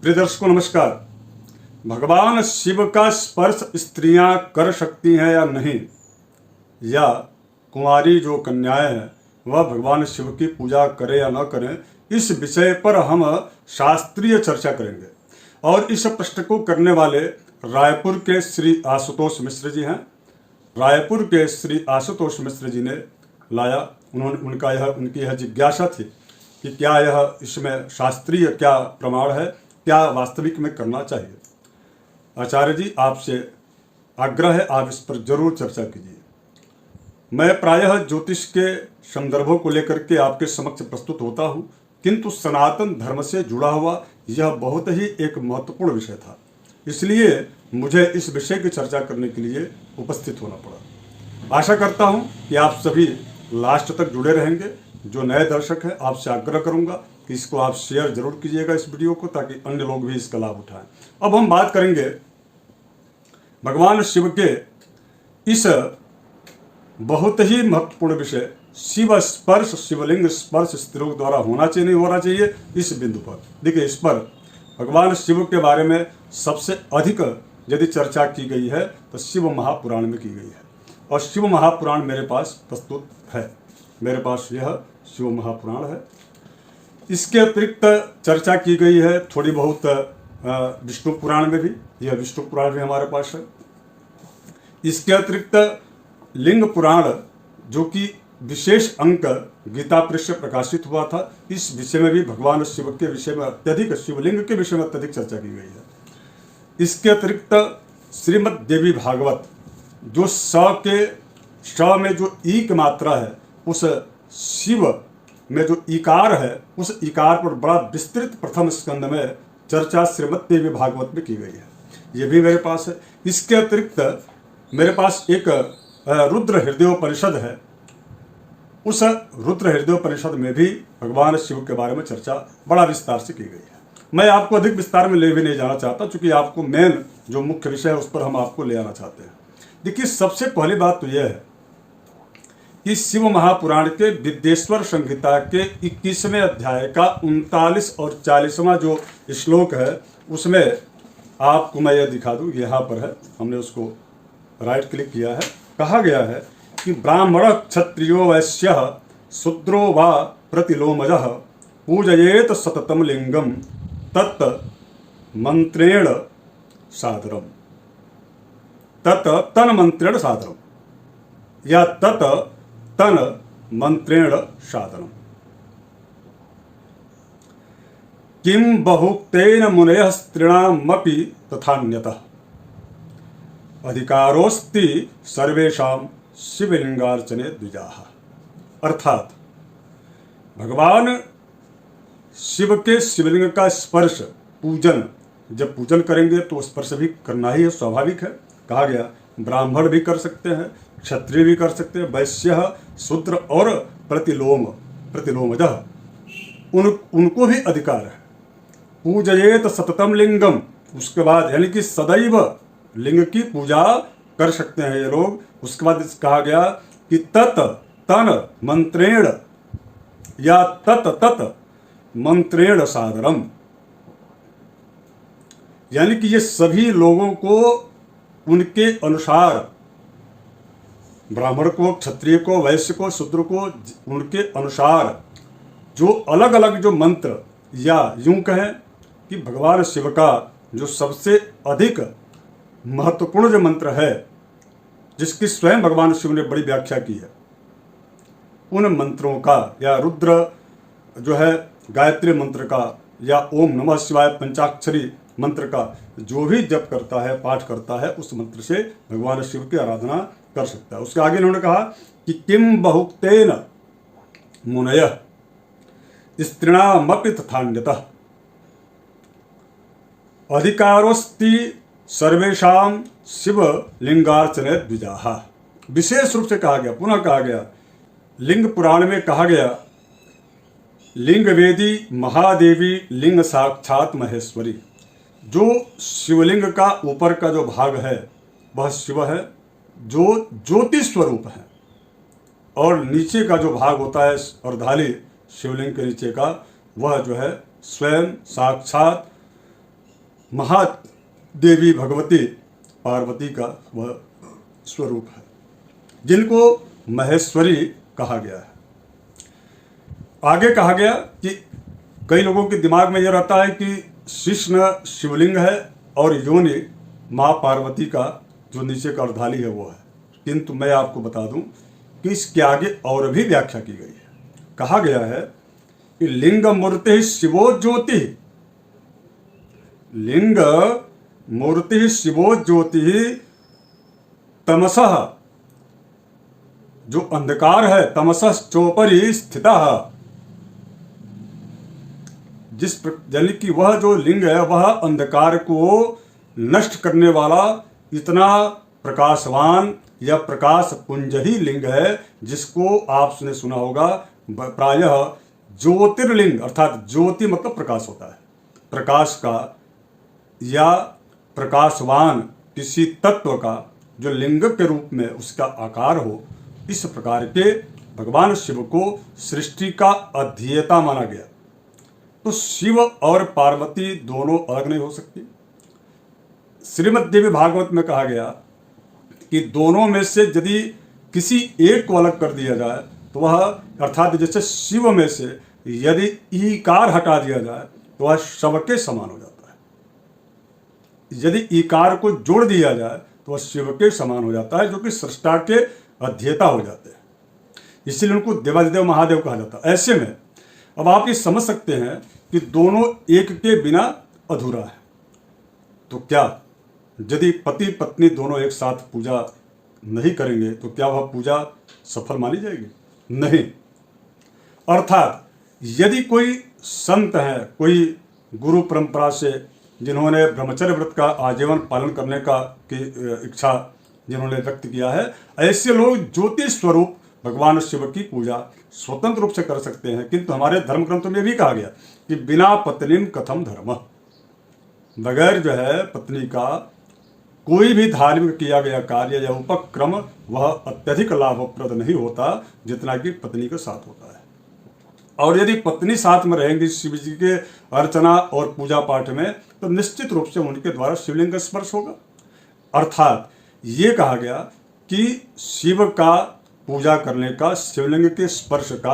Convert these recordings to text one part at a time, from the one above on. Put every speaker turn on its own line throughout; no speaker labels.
प्रिय दर्शकों नमस्कार। भगवान शिव का स्पर्श स्त्रियां कर सकती हैं या नहीं, या कुंवारी जो कन्याएं हैं वह भगवान शिव की पूजा करें या न करें, इस विषय पर हम शास्त्रीय चर्चा करेंगे। और इस प्रश्न को करने वाले रायपुर के श्री आशुतोष मिश्र जी हैं। रायपुर के श्री आशुतोष मिश्र जी ने लाया, उनकी यह जिज्ञासा थी कि क्या यह इसमें शास्त्रीय क्या प्रमाण है, क्या वास्तविक में करना चाहिए। आचार्य जी, आपसे आग्रह है, आप इस पर जरूर चर्चा कीजिए। मैं प्रायः ज्योतिष के संदर्भों को लेकर के आपके समक्ष प्रस्तुत होता हूँ, किंतु सनातन धर्म से जुड़ा हुआ यह बहुत ही एक महत्वपूर्ण विषय था, इसलिए मुझे इस विषय की चर्चा करने के लिए उपस्थित होना पड़ा। आशा करता हूँ कि आप सभी लास्ट तक जुड़े रहेंगे। जो नए दर्शक हैं, आपसे आग्रह करूंगा कि इसको आप शेयर जरूर कीजिएगा इस वीडियो को, ताकि अन्य लोग भी इसका लाभ उठाएं। अब हम बात करेंगे भगवान शिव के इस बहुत ही महत्वपूर्ण विषय शिव स्पर्श, शिवलिंग स्पर्श स्त्रियों द्वारा होना चाहिए नहीं होना चाहिए, इस बिंदु पर। देखिए, इस पर भगवान शिव के बारे में सबसे अधिक यदि चर्चा की गई है तो शिव महापुराण में की गई है, और शिव महापुराण मेरे पास प्रस्तुत है। मेरे पास यह शिव महापुराण है। इसके अतिरिक्त चर्चा की गई है थोड़ी बहुत विष्णु पुराण में भी, यह विष्णु पुराण भी हमारे पास है। इसके अतिरिक्त लिंग पुराण, जो कि विशेष अंक गीता पृष्ठ प्रकाशित हुआ था, इस विषय में भी भगवान शिव के विषय में अत्यधिक, शिवलिंग के विषय में अत्यधिक चर्चा की गई है। इसके अतिरिक्त श्रीमद् देवी भागवत, जो स में जो ई की मात्रा है, उस शिव में जो इकार है, उस इकार पर बड़ा विस्तृत प्रथम स्कंद में चर्चा श्रीमद् देवी भागवत में की गई है, ये भी मेरे पास है। इसके अतिरिक्त मेरे पास एक रुद्र हृदयोपनिषद है। उस रुद्र हृदयोपनिषद में भी भगवान शिव के बारे में चर्चा बड़ा विस्तार से की गई है। मैं आपको अधिक विस्तार में ले भी नहीं जाना चाहता, क्योंकि आपको मेन जो मुख्य विषय है उस पर हम आपको ले आना चाहते हैं। देखिए, सबसे पहली बात तो यह है कि शिव महापुराण के विद्येश्वर संहिता के 21वें अध्याय का 39 और 40वां जो श्लोक है, उसमें आपको मैं यह दिखा दूं, यहाँ पर है, हमने उसको राइट क्लिक किया है। कहा गया है कि ब्राह्मण क्षत्रियो वैश्य शूद्रो वा प्रतिलोमजः पूजयेत सततम लिंगम तत् मंत्रेण सादरम, तत् तन मंत्रेण सादरम, या तत् तन मंत्रेण साधनम। किम बहुक्तेन मुनयः स्त्रीणामपि तथान्यतः अधिकारोस्ति सर्वेषां शिवलिंगार्चने द्विजाः। अर्थात भगवान शिव के शिवलिंग का स्पर्श, पूजन, जब पूजन करेंगे तो स्पर्श भी करना ही है, स्वाभाविक है। कहा गया ब्राह्मण भी कर सकते हैं, क्षत्रिय भी कर सकते हैं, वैश्य, शूद्र और प्रतिलोमजः, उनको भी अधिकार है। पूजयेत सततम लिंगम, उसके बाद यानी कि सदैव लिंग की पूजा कर सकते हैं ये लोग। उसके बाद कहा गया कि तत् तन मंत्रेण, या तत् मंत्रेण सादरम, यानी कि ये सभी लोगों को उनके अनुसार, ब्राह्मण को, क्षत्रिय को, वैश्य को, शूद्र को, उनके अनुसार जो अलग अलग जो मंत्र, या यूं कहें कि भगवान शिव का जो सबसे अधिक महत्वपूर्ण जो मंत्र है, जिसकी स्वयं भगवान शिव ने बड़ी व्याख्या की है, उन मंत्रों का, या रुद्र जो है गायत्री मंत्र का, या ओम नमः शिवाय पंचाक्षरी मंत्र का जो भी जप करता है, पाठ करता है, उस मंत्र से भगवान शिव की आराधना कर सकता है। उसके आगे इन्होंने कहा कि किम बहुक्तेन मुनयः स्त्रीणामपि तथान्यतः अधिकारोस्ति सर्वेषां शिवलिंगार्चने द्विजाः। विशेष रूप से कहा गया, पुनः कहा गया, लिंग पुराण में कहा गया, लिंग वेदी महादेवी लिंग साक्षात महेश्वरी। जो शिवलिंग का ऊपर का जो भाग है वह शिव है, जो ज्योति स्वरूप है, और नीचे का जो भाग होता है अर्धाली शिवलिंग के नीचे का, वह जो है स्वयं साक्षात महादेवी भगवती पार्वती का वह स्वरूप है, जिनको महेश्वरी कहा गया है। आगे कहा गया कि कई लोगों के दिमाग में यह रहता है कि कृष्ण शिवलिंग है और योनि माँ पार्वती का जो नीचे का अर्धाली है वो है, किंतु मैं आपको बता दूं कि इसके आगे और भी व्याख्या की गई है। कहा गया है कि लिंग मूर्ति शिवो ज्योति, लिंग मूर्ति शिवो ज्योति तमसः, जो अंधकार है तमसः चोपरि स्थितः, यानी कि वह जो लिंग है वह अंधकार को नष्ट करने वाला इतना प्रकाशवान या प्रकाश पुंज ही लिंग है, जिसको आपने सुना होगा प्रायः ज्योतिर्लिंग, अर्थात ज्योति मतलब प्रकाश होता है, प्रकाश का या प्रकाशवान किसी तत्व का जो लिंग के रूप में उसका आकार हो, इस प्रकार के भगवान शिव को सृष्टि का अध्येता माना गया। तो शिव और पार्वती दोनों अलग नहीं हो सकती। श्रीमद् देवी भागवत में कहा गया कि दोनों में से यदि किसी एक को अलग कर दिया जाए तो वह, अर्थात जैसे शिव में से यदि ईकार हटा दिया जाए तो वह शव के समान हो जाता है, यदि ईकार को जोड़ दिया जाए तो वह शिव के समान हो जाता है, जो कि सृष्टा के अध्येता हो जाते हैं, इसीलिए उनको देवाधिदेव महादेव कहा जाता है। ऐसे में अब आप ये समझ सकते हैं कि दोनों एक के बिना अधूरा है। तो क्या यदि पति पत्नी दोनों एक साथ पूजा नहीं करेंगे तो क्या वह पूजा सफल मानी जाएगी? नहीं। अर्थात यदि कोई संत है, कोई गुरु परंपरा से जिन्होंने ब्रह्मचर्य व्रत का आजीवन पालन करने का की इच्छा जिन्होंने व्यक्त किया है, ऐसे लोग ज्योति स्वरूप भगवान शिव की पूजा स्वतंत्र रूप से कर सकते हैं। किंतु हमारे धर्म ग्रंथों में भी कहा गया कि बिना पत्नीम कथम धर्म, बगैर जो है पत्नी का कोई भी धार्मिक किया गया कार्य या उपक्रम वह अत्यधिक लाभप्रद नहीं होता जितना कि पत्नी के साथ होता है। और यदि पत्नी साथ में रहेंगी शिव जी के अर्चना और पूजा पाठ में, तो निश्चित रूप से उनके द्वारा शिवलिंग का स्पर्श होगा। अर्थात ये कहा गया कि शिव का पूजा करने का, शिवलिंग के स्पर्श का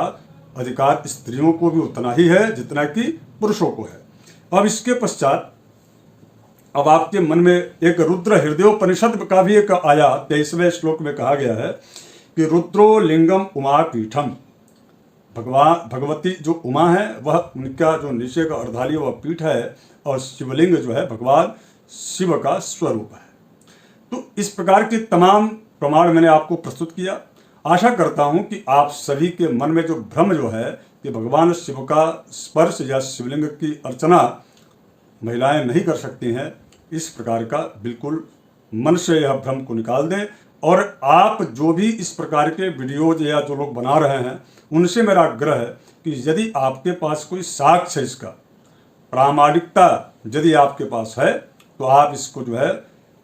अधिकार स्त्रियों को भी उतना ही है जितना कि पुरुषों को है। अब इसके पश्चात अब आपके मन में एक रुद्र हृदयोपनिषद का भी एक आया, 23वें श्लोक में कहा गया है कि रुद्रो लिंगम उमा पीठम, भगवती जो उमा है वह उनका जो नीचे का अर्धाली वह पीठ है, और शिवलिंग जो है भगवान शिव का स्वरूप है। तो इस प्रकार के तमाम प्रमाण मैंने आपको प्रस्तुत किया। आशा करता हूं कि आप सभी के मन में जो भ्रम जो है कि भगवान शिव का स्पर्श या शिवलिंग की अर्चना महिलाएं नहीं कर सकती हैं, इस प्रकार का बिल्कुल मन से यह भ्रम को निकाल दें। और आप जो भी इस प्रकार के वीडियोज या जो लोग बना रहे हैं उनसे मेरा आग्रह है कि यदि आपके पास कोई साक्ष्य, इसका प्रामाणिकता यदि आपके पास है तो आप इसको जो है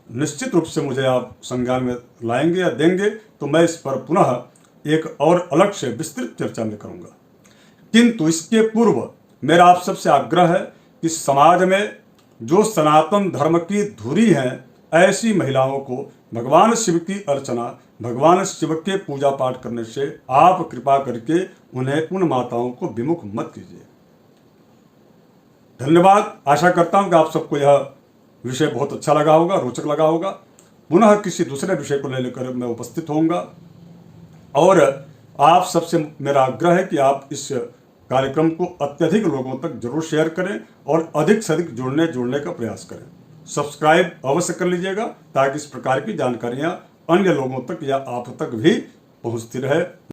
निश्चित रूप से मुझे आप संज्ञान में लाएंगे या देंगे, तो मैं इस पर पुनः एक और अलग से विस्तृत चर्चा में करूंगा। किंतु इसके पूर्व मेरा आप सबसे आग्रह है कि समाज में जो सनातन धर्म की धुरी हैं, ऐसी महिलाओं को भगवान शिव की अर्चना, भगवान शिव के पूजा पाठ करने से आप कृपा करके उन्हें, उन माताओं को विमुख मत कीजिए। धन्यवाद। आशा करता हूं कि आप सबको यह विषय बहुत अच्छा लगा होगा, रोचक लगा होगा। पुनः किसी दूसरे विषय को लेकर मैं उपस्थित होऊंगा, और आप सबसे मेरा आग्रह है कि आप इस कार्यक्रम को अत्यधिक लोगों तक जरूर शेयर करें और अधिक से अधिक जोड़ने का प्रयास करें। सब्सक्राइब अवश्य कर लीजिएगा ताकि इस प्रकार की जानकारियां अन्य लोगों तक या आप तक भी पहुंचती रहे।